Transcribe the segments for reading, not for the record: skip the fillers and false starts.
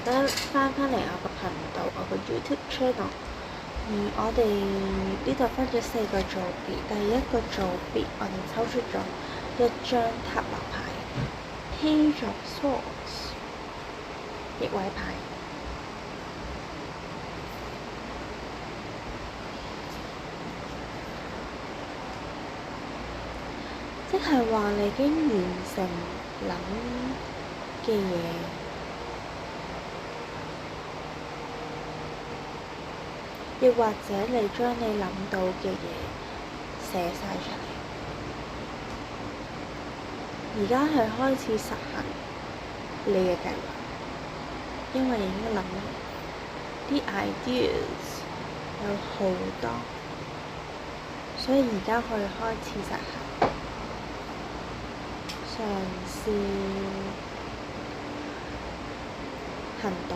家翻嚟我個頻道，我個 YouTube channel。我哋呢度分咗4個組別，第一個組別我哋抽出咗1張塔羅牌 Page of Swords 逆位牌。即係話你已經完成諗嘅嘢，亦或者你將你諗到嘅嘢寫晒出嚟，而家係開始實行你嘅計劃，因為已經諗啲 ideas 有好多，所以而家可以開始實行。嘗試行動。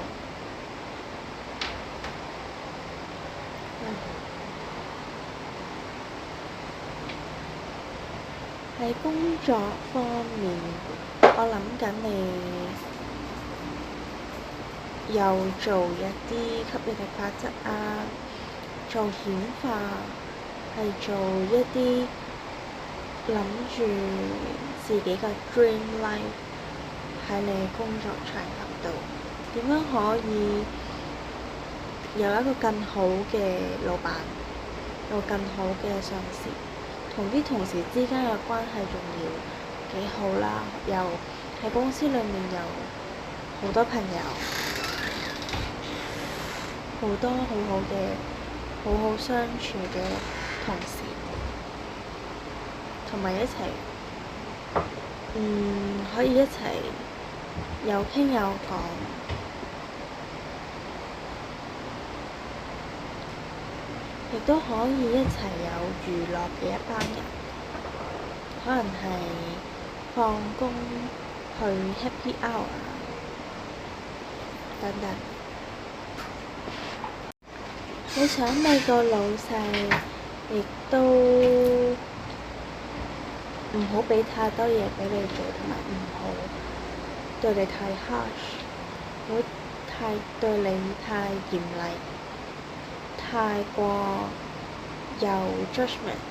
喺工作方面，我諗緊你又做一啲吸引力法則啊，做顯化，係做一啲諗住自己嘅 dream life 喺你工作場合度，點樣可以有一個更好嘅老闆，有更好嘅上司，同啲同事之間嘅關係仲要幾好啦，又喺公司裏面有好多朋友，好多好好相處嘅同事，同埋一齊可以一齊有傾有講，亦都可以一齊有娛樂嘅一班人，可能係放工去 happy hour 等等。你想你個老細亦都唔好俾太多嘢俾你做，同埋唔好對你太 harsh， 唔好對你太嚴厲，太過有 judgment。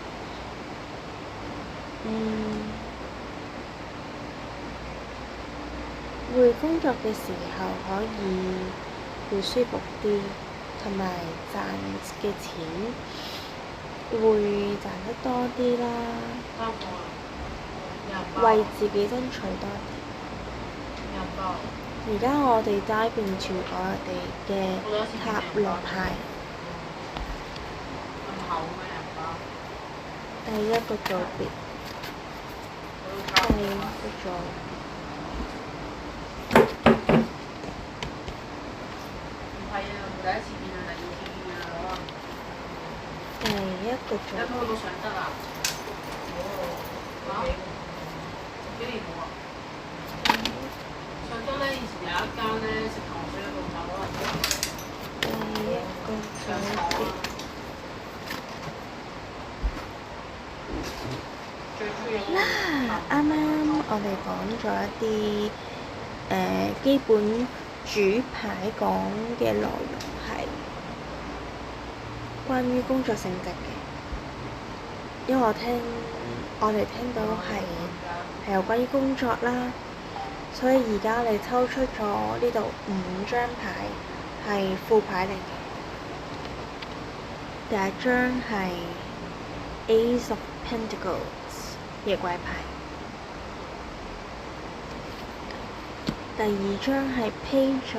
會工作嘅時候會舒服啲，同埋賺嘅錢會賺得多啲啦，為自己爭取多啲。而家我哋dive into我哋嘅塔羅牌，第一個組別，第一個組啱啱我哋講咗一啲基本主牌講嘅內容係關於工作性質嘅，因為我哋聽到係有關於工作啦，所以而家你抽出咗呢度5張牌係副牌嚟嘅。第一張係 Ace of Pentacles 逆位牌，第二張係 Page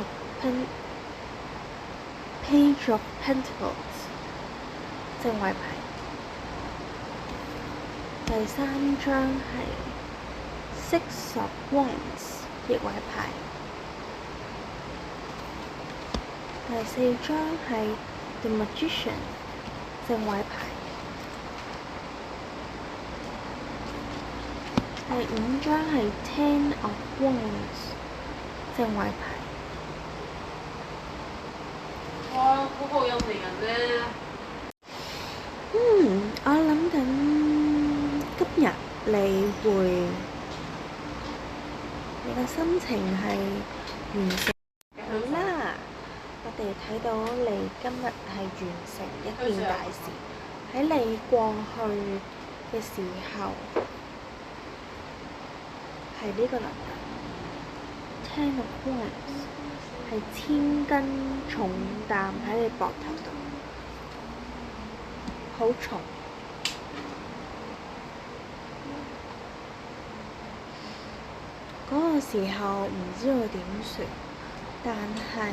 of Pentacles 正位牌，第三張係 Six of Wands 逆位牌，第四張係 The Magician 正位牌，第5張係 Ten of Wands 正位牌。哇！嗰個有名人咧。我諗緊今日你嘅心情係完成好啦。哋睇到你今日係完成一件大事。喺你過去嘅時候，係呢個能量 Ten of Wands 係千斤重擔喺你膊頭度，好重。嗰個時候唔知道點算，但係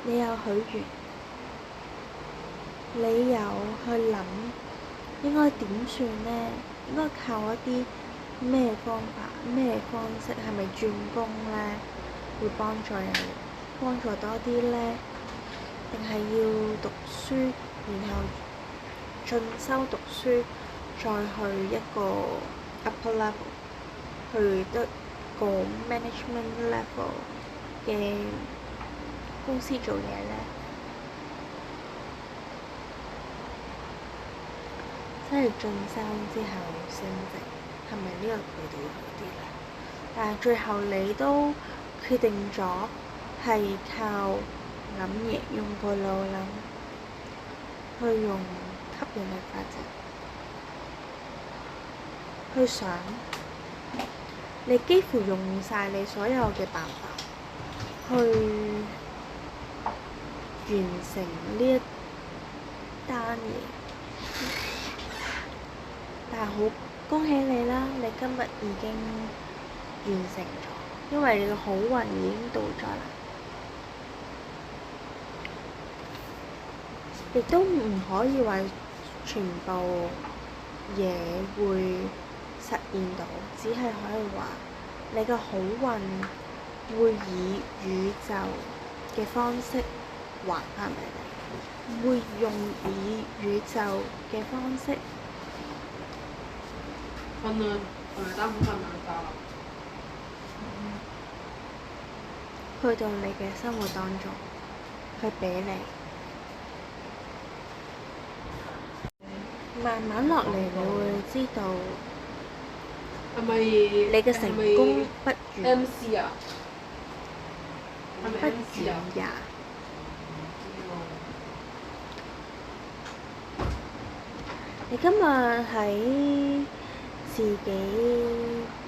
你有許願，你有去諗應該點算呢？應該靠一啲咩方法、咩方式？係咪轉工呢？會幫助多啲呢？定係要讀書，然後進修讀書，再去一個 upper level， 去一個 management level 嘅公司做嘢呢？即係進修之後升職，係咪呢個佢哋會好啲呢？但係最後你都決定咗係靠諗嘢，用個腦諗，去用吸引力法則去想，你幾乎用晒你所有嘅辦法去完成呢一單嘢。但係好恭喜你啦！你今日已經完成咗，因為你嘅好運已經到咗啦。亦都唔可以話全部嘢會實現到，只係可以話你嘅好運會以宇宙嘅方式還返俾你，會用以宇宙嘅方式。分啊，係咪擔負分量大？去到你嘅生活當中，去俾你。慢慢落嚟，你會知道係咪你嘅成功不遠 MC 啊？係咪 MC 啊？也。你今日喺自己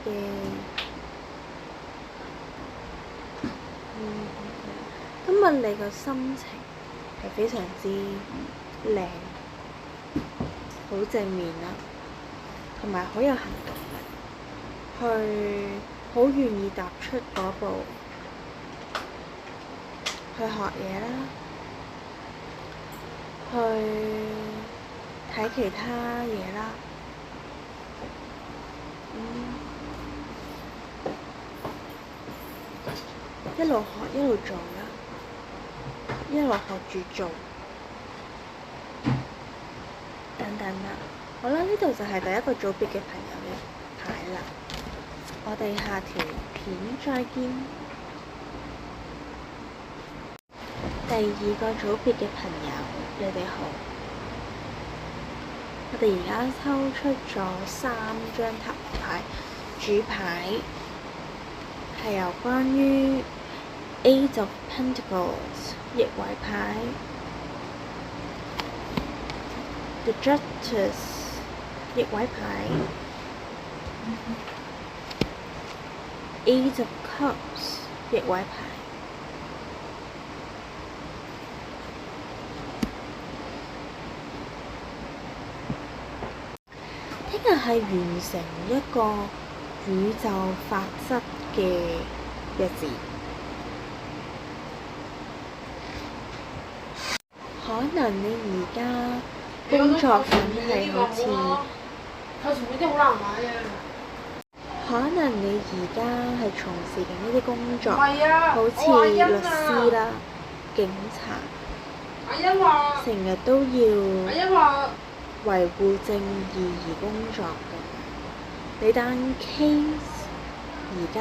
嘅今日你個心情係非常之靚，好正面啦，同埋好有行動力，去好願意踏出嗰步去學嘢啦，去睇其他嘢啦，一路學一路做啦，一路學住做，等等啦。好啦，呢度就係第一個組別嘅朋友嘅牌啦。我哋下條片再見。第二個組別嘅朋友，你哋好。我哋而家抽出咗3張塔羅牌，主牌係有關於 Eight of Pentacles 逆位牌 The Justice 逆位牌 Eight of Cups 逆位牌。聽日係完成一個宇宙法則嘅日子，可能你而家工作緊係好似，可能你而家係從事緊一啲工作，好似律師啦、警察，成日都要維護正義而工作嘅。你單 case 而家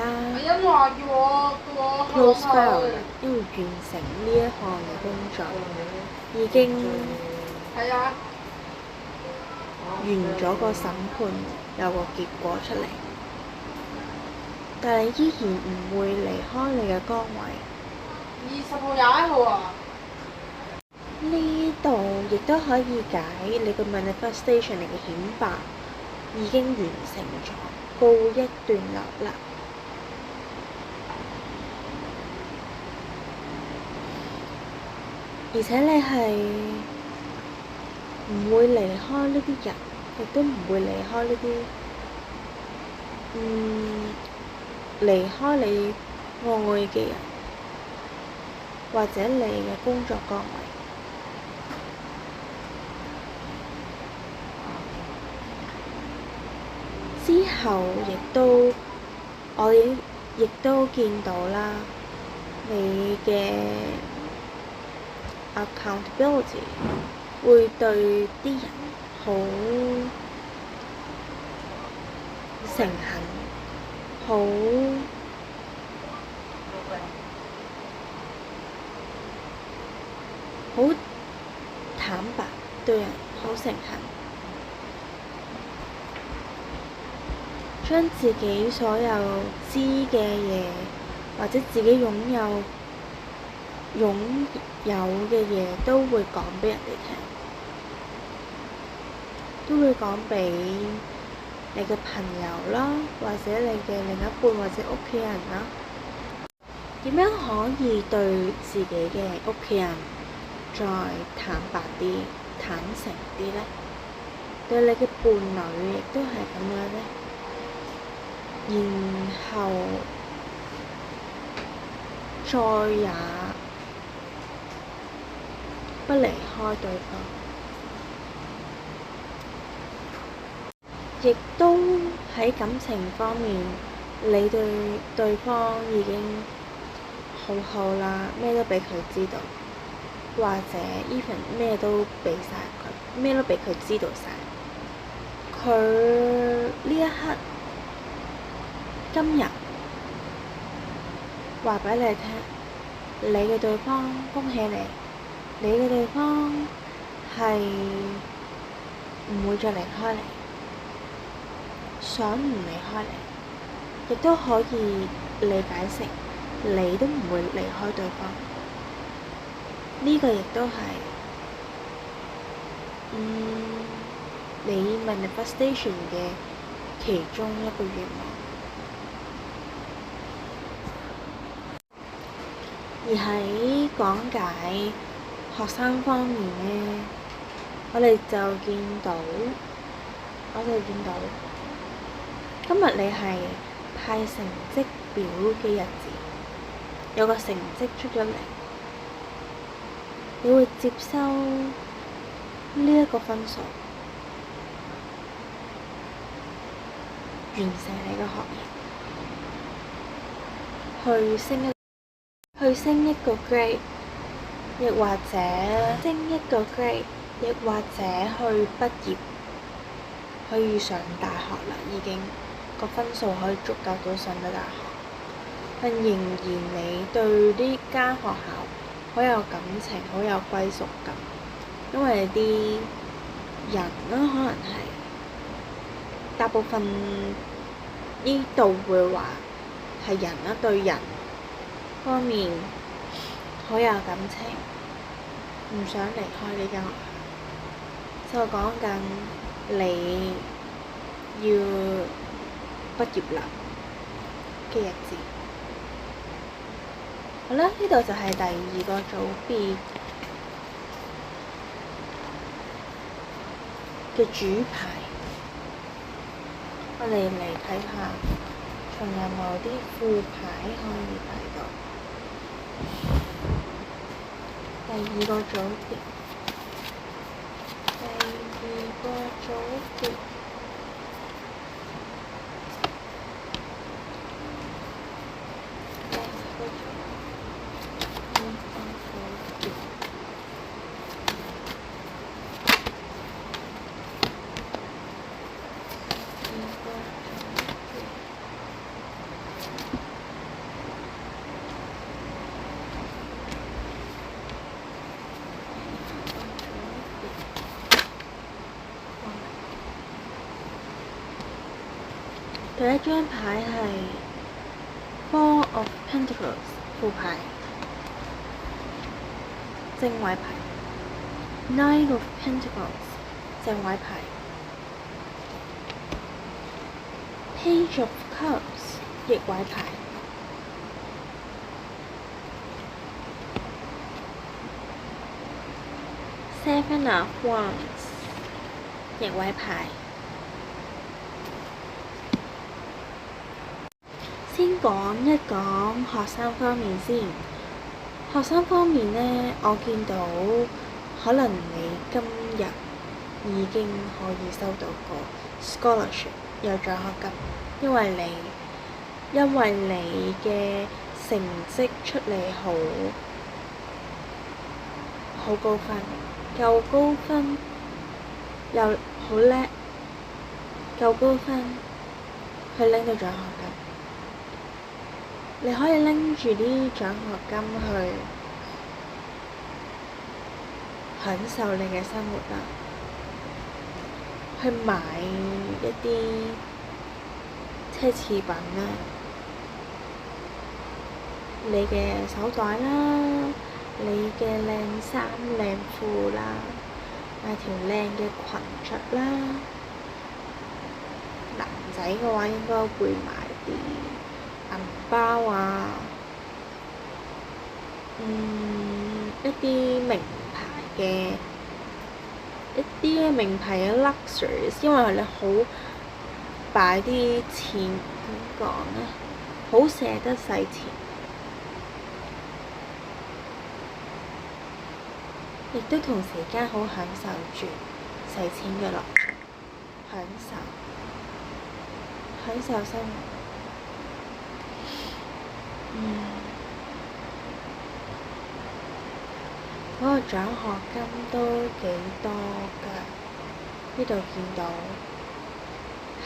close file 啦，因為完成呢一項嘅工作已經完咗個審判，有個結果出嚟。但係依然唔會離開你嘅崗位。20號、21號啊！呢度亦都可以解你個 manifestation 你嘅顯化已經完成咗，告一段落啦。而且你係唔會離開呢啲人，亦都唔會離開呢啲離開你愛嘅人，或者你嘅工作崗位。之後我亦都見到啦，你嘅 accountability 會對啲人好誠懇，好坦白，對人好誠懇，將自己所有知嘅嘢，或者自己擁有嘅嘢，都會講畀人哋聽，都會講畀你嘅朋友啦，或者你嘅另一半或者屋企人啦。點樣可以對自己嘅屋企人再坦白啲、坦誠啲呢？對你嘅伴侶亦都係咁樣呢？然後再也不離開對方，亦都喺感情方面，你對對方已經好好啦，咩都畀佢知道，或者 even 咩都畀晒佢，咩都畀佢知道晒。佢呢一刻今日話畀你聽，你嘅對方，恭喜你，你嘅對方係唔會再離開你，想唔離開你，亦都可以理解成你都唔會離開對方。呢個亦都係你 manifestation 嘅其中一個願望。而喺講解學生方面呢，我哋見到今日你係派成績表嘅日子，有個成績出咗嚟，你會接收呢一個分數，完成你嘅學業，去升一個 grade， 亦或者升一個 grade， 亦或者去畢業，可以上大學啦，已經個分數可以足夠到上到大學。但仍然你對呢間學校好有感情，好有歸屬感，因為啲人啦，可能係大部分呢度會話係人啦，對人方面好有感情，唔想離開呢間學校。就講緊你要畢業啦嘅日子。好啦，呢度就係第二個組別嘅主牌，我哋嚟睇下，仲有冇啲副牌可以睇到？第二個組別，第一張牌係 Pentacles 副牌，正位牌 Nine of Pentacles 正位牌 Page of Cups 逆位牌 Seven of Wands 逆位牌。先講一講學生方面先。學生方面呢，我見到可能你今日已經可以收到個 scholarship 有獎學金，因為你嘅成績出嚟好高分，夠高分又好叻，夠高分去拎到獎學金。你可以拎住啲獎學金去享受你嘅生活啦，去買一啲奢侈品啦，你嘅手袋啦，你嘅靚衫靚褲啦，買條靚嘅裙着啦。男仔嘅話應該會買啲銀包啊，一啲名牌嘅 luxuries， 因為你好擺啲錢，點講呢？好捨得使錢，亦都同時間好享受住使錢嘅樂趣，享受生活。嗰個獎學金都幾多㗎，呢度見到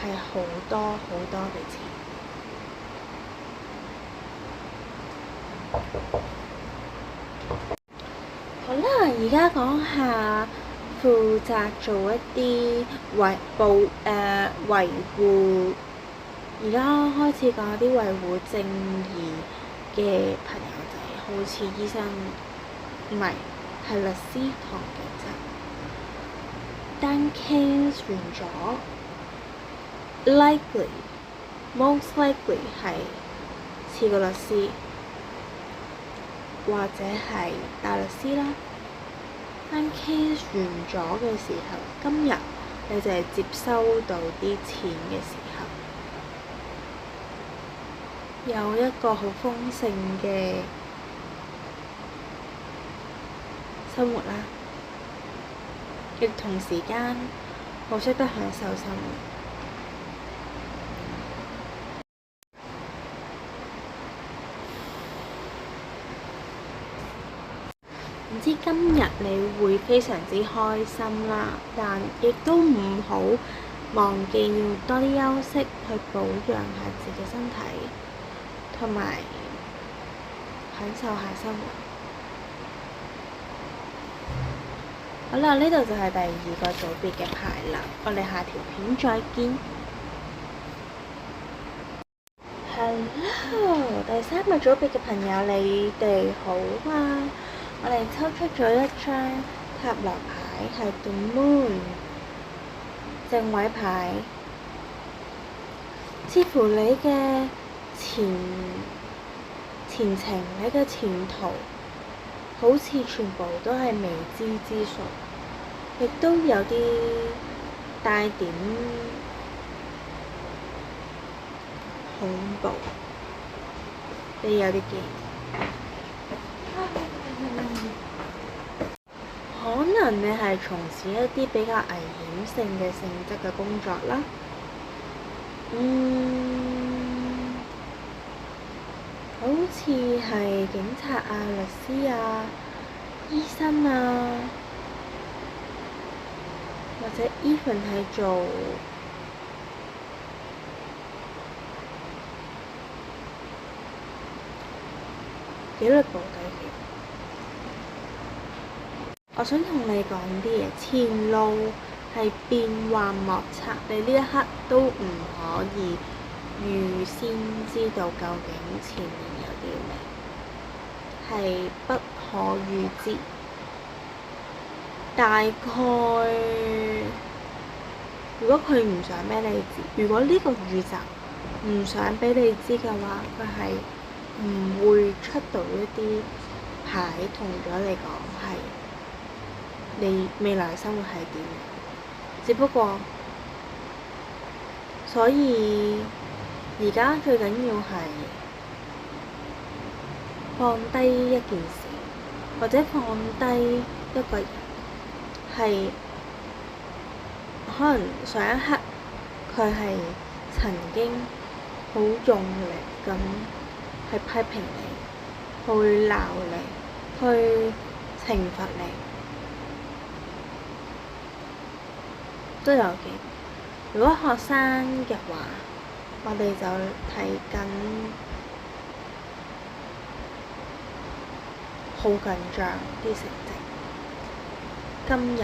係好多好多嘅錢。好啦，而家講下負責做一啲維護，而家開始講啲維護正義嘅朋友仔，好似醫生，唔係，係律師同警察。單 case 完咗 most likely 係似個律師，或者係大律師啦。單 case 完咗嘅時候，今日你就係接收到啲錢嘅時候，有一個好豐盛嘅生活啦，亦同時間好識得享受生活。唔知今日你會非常之開心啦，但亦都唔好忘記要多啲休息，去保養下自己身體，同埋享受下生活。好啦，呢度就係第2個組別嘅牌啦，我哋下條片再見。Hello， 第3個組別嘅朋友，你哋好啊！我哋抽出咗一張塔羅牌，係 The Moon 正位牌，似乎你嘅前程，你嘅前途好似全部都係未知之數，亦都有啲帶點恐怖，你有啲驚。可能你係從事一啲比較危險性嘅性質嘅工作啦，好似係警察啊、律師啊、醫生啊，或者 even 係做紀律部隊嘅。我想同你講啲嘢，前路係變幻莫測，你呢一刻都唔可以預先知道究竟前面有啲係不可預知。大概如果佢唔想俾你知，如果呢個宇宙唔想俾你知嘅話，佢係唔會出到一啲牌同咗你講係你未來生活係點樣。只不過，所以而家最緊要係放低一件事，或者放低一個人，係可能上一刻佢係曾經好用力咁去批評你，去鬧你，去懲罰你，都有嘅。如果學生嘅話，我哋就睇緊好緊張啲成績，今日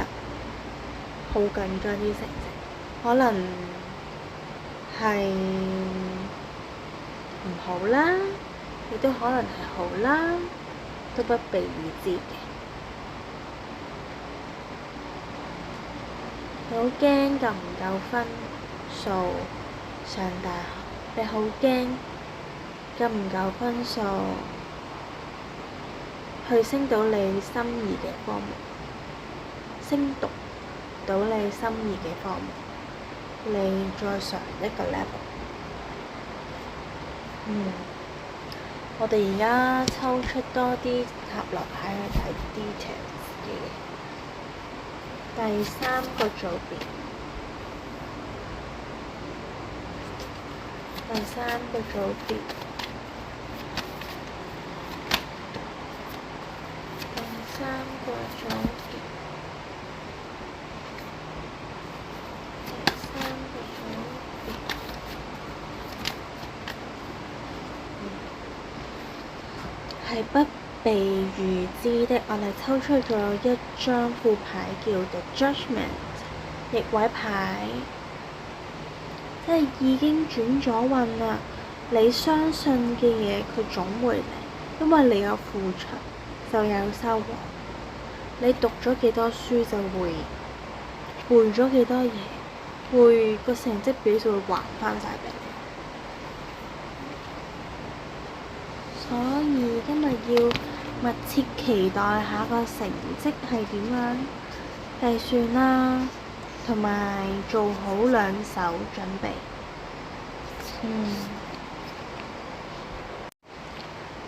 好緊張啲成績，可能係唔好啦，亦都可能係好啦，都不被預知嘅。你好驚夠唔夠分數上大學，你好驚夠唔夠分數去升到你心儀嘅科目，升讀到你心儀嘅科目，你再上一個 level。我哋而家抽出多啲塔羅牌去睇 details 嘅嘢。第三個組別，第三個組別，第三個組別，第三個組別，係不被預知的。我哋抽出咗一張副牌叫做 Judgment 逆位牌，即係已經轉咗運啦。你相信嘅嘢佢總會嚟，因為你有付出就有收穫。你讀咗幾多書就會背咗幾多嘢，會個成績表就會還返晒俾你。所以今日要密切期待下個成績係點樣計算啦，同埋做好兩手準備。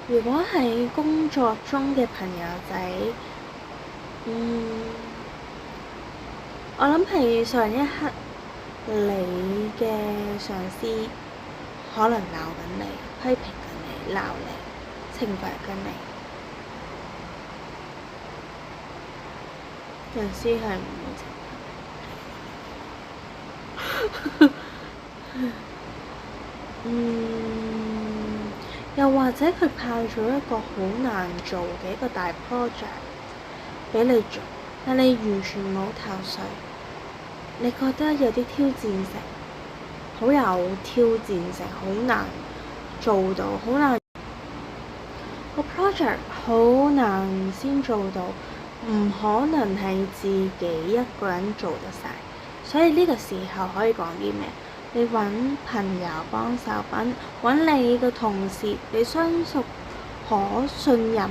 如果係工作中嘅朋友仔，我諗係上一刻你嘅上司可能鬧緊你、批評緊你、鬧你、懲罰緊你。上司係唔會懲罰你。又或者佢派咗一個好難做嘅一個大 project 俾你做，但你完全冇頭緒，你覺得有啲挑戰性，好有挑戰性，好難做到，好難個 project 好難先做到，唔可能係自己一個人做得晒。所以呢個時候可以講啲咩？你揾朋友幫手，揾你嘅同事，你相熟可信任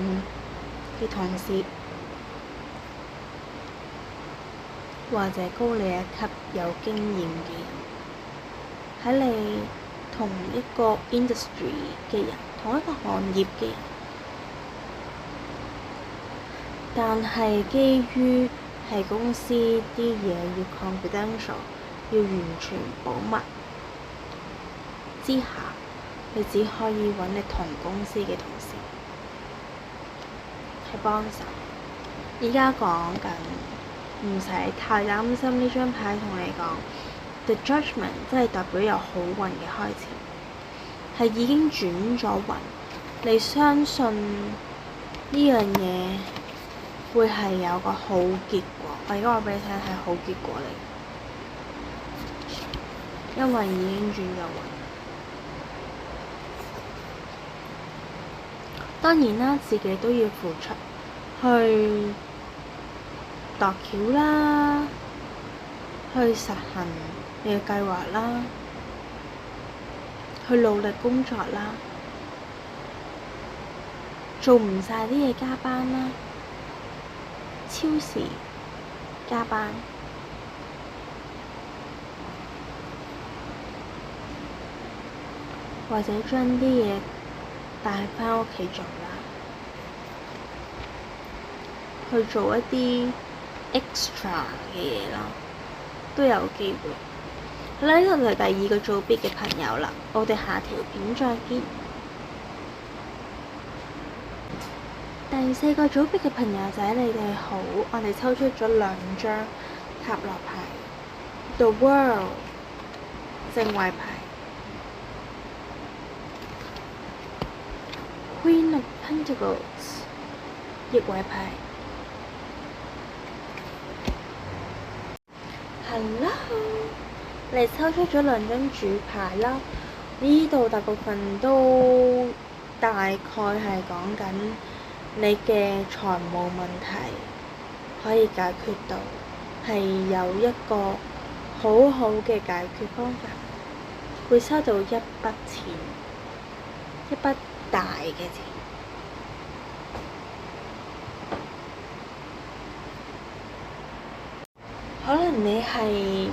嘅同事，或者高你一級有經驗嘅人，喺你同一個 industry 嘅人，同一個行業嘅人，但係基於係公司啲嘢要 confidential，要完全保密之下，你只可以揾你同公司嘅同事去幫手。而家講緊唔使太擔心，呢張牌同你講 The Judgment 即係代表有好運嘅開始，係已經轉咗運。你相信呢樣嘢會係有個好結果，我而家話俾你聽係好結果嚟。因為已經轉咗運，當然啦，自己都要付出，去度橋啦，去實行你嘅計劃啦，去努力工作啦，做唔晒啲嘢加班啦，超時加班，或者將啲嘢帶返屋企做啦，去做一啲 extra 嘅嘢啦，都有機會。好啦，呢個就係第二個組別嘅朋友啦，我哋下條片再見。第四個組別嘅朋友仔，你哋好，我哋抽出咗兩張塔羅牌 ，The World 正位牌 ，Queen of Pentacles 逆位牌。Hello， 你抽出咗兩張主牌啦，呢度大部分都大概係講緊你嘅財務問題可以解決到，係有一個好好嘅解決方法，會收到一筆錢，一筆大嘅錢。可能你係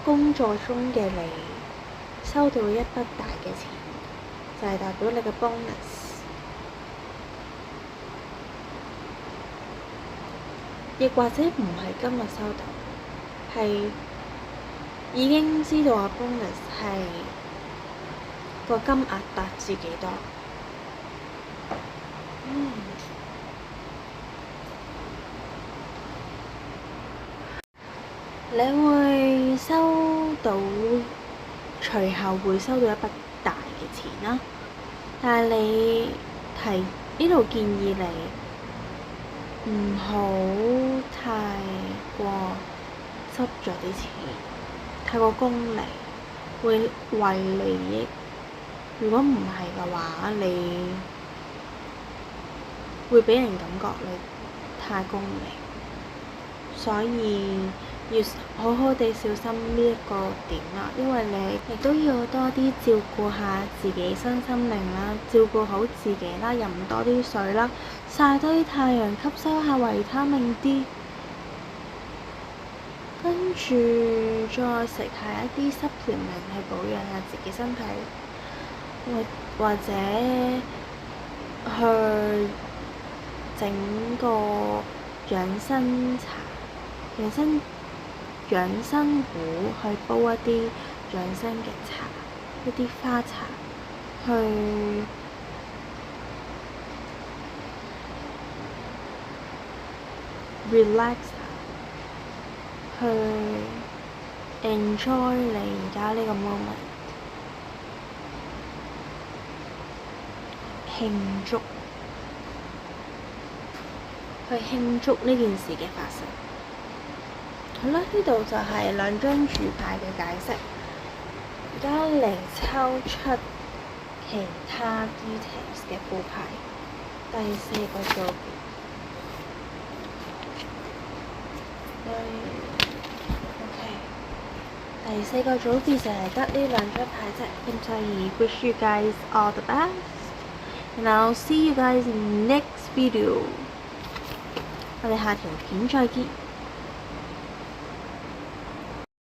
工作中嘅你收到一筆大嘅錢，就係代表你嘅 bonus， 亦或者唔係今日收到，係已經知道啊 bonus 係個金額達至幾多。你會收到，隨後會收到一筆大嘅錢啦，但係你呢度建議你唔好太過執咗啲錢，太過功利，會為利益。如果唔係嘅話，你會俾人感覺你太功利，所以要好好地小心呢一個點啦，因為你亦都要多啲照顧下自己身心靈啦，照顧好自己啦，飲多啲水啦，曬多啲太陽，吸收下維他命 D， 跟住再食下一啲supplement去保養下自己身體，或者去整個養生茶，養生壺去煲一啲養生嘅茶，一啲花茶，去relax 去 enjoy 你而家呢個 moment， 去慶祝呢件事嘅發生。好啦，呢度就係兩張主牌嘅解釋。而家嚟抽出其他 details 嘅副牌，第四個組別。OK， 第四個組別就係得呢兩張牌啫，咁所以 wish you guys all the best， and I'll see you guys in next video。我哋下條片再見。